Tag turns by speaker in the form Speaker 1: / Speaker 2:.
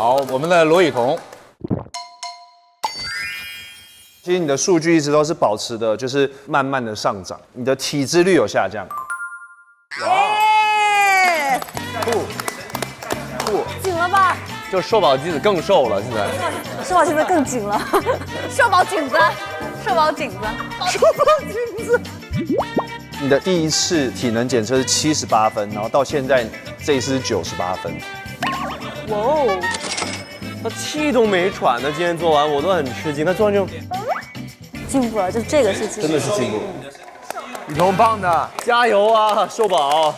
Speaker 1: 好，我们的罗雨彤，
Speaker 2: 其实你的数据一直都是保持的，就是慢慢的上涨，你的体脂率有下降。
Speaker 3: 酷，紧了吧？
Speaker 4: 就瘦宝鸡子更瘦了，现在。
Speaker 3: 瘦宝现在更紧了，瘦宝紧子，瘦宝紧子，瘦宝紧子。
Speaker 2: 你的第一次体能检测是78分，然后到现在这一次是98分。
Speaker 4: 哇哦，他气都没喘呢，今天做完我都很吃惊，他做完就
Speaker 3: 进步了，就这个是进步，
Speaker 4: 真的是进步。
Speaker 1: 雨桐棒的，
Speaker 4: 加油啊，瘦宝！